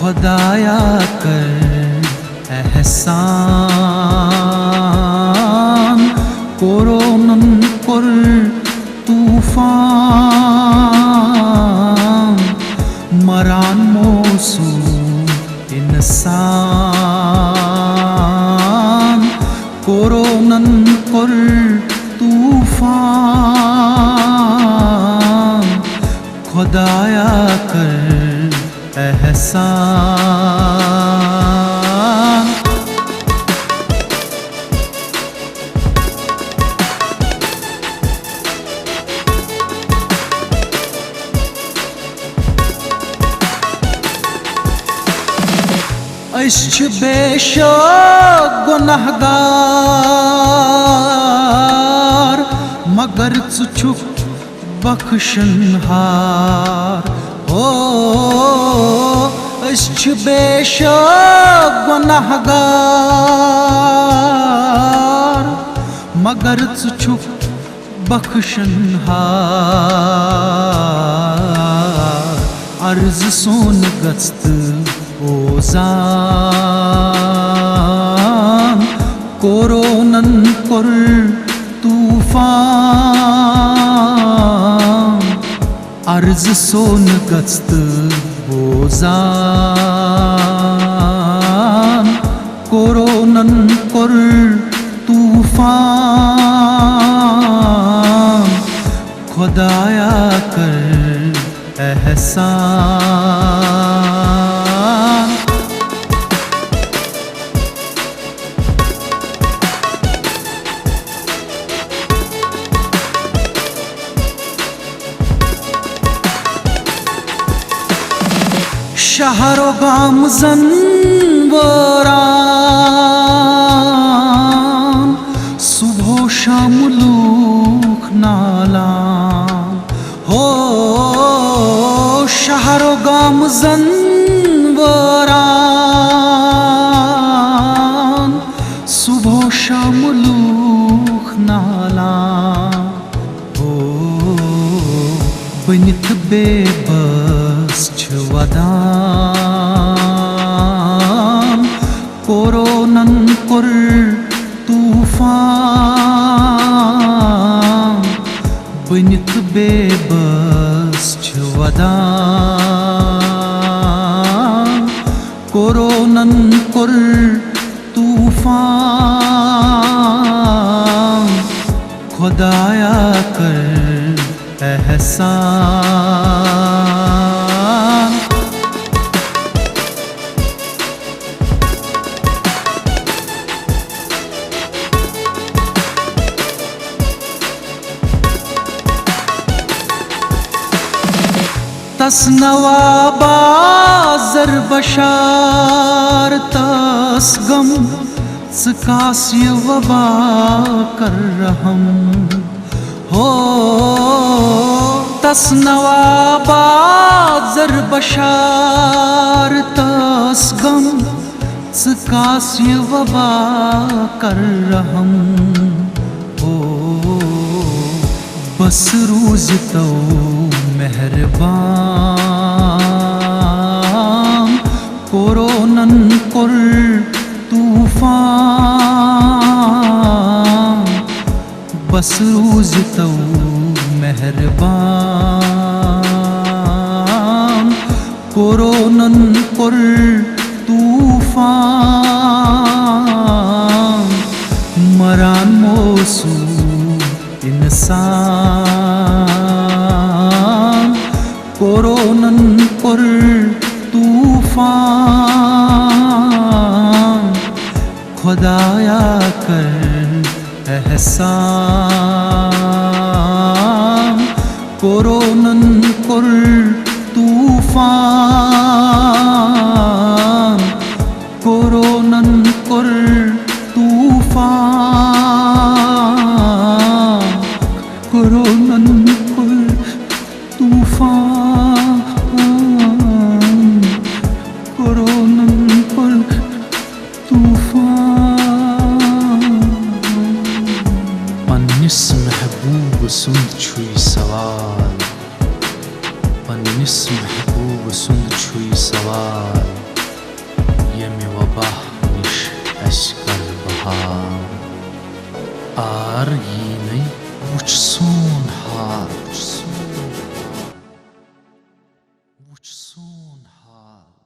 खुदाया कर एहसान, कोरोनन कुर तूफान, मरान मोसू इंसान, कोरोनन कुर तूफान, खुदाया कर एहसान। अश बेशक गुनहगार, मगर छुक बख्शनहार। ओ अश बेशक गुनहगार, मगर छुक बख्शनहार। अर्ज सोन गस्त ओज़ान, कोरोनन कुर तूफान, अर्ज सोन गस्त ओज़ान, कोरोनन कुर तूफान, खुदाया कर एहसान। शहरो गाम ज़न्वरान, सुबह शाम लूख नालाम। हो शहरो गाम ज़न्वरान, सुबह शाम लूख नालाम। हो बनित बेबस छ वदान, कोरोनन कुर तूफान, बनित बेबस छ वदान, कोरोनन कुर तूफान, खुदाया कर एहसान। तसनवा बाज़र बशार, तस गम सकास्य वबा कर रहम। हो तसनवा बाज़र बशार, तस गम सकास्य वबा कर रहम। हो बस रूज़ तो मेहरबान, कोरोनन कुर तूफान, बस रूज़ तो मेहरबान, कोरोनन कुर तूफान, मरान मोसू इंसान, कोरोनन कुर तूफान, खुदाया कर एहसान, कोरोनन कुर तूफान, कोरोनन कुर तूफान, कोरोनन कुर तूफान, कोरोनन कुर तूफान। पन्निस महबूब सुंद छुई सवाल, पन्निस महबूब सुंद छुई सवाल, aşkal bahar Ar yine uçsun har uçsun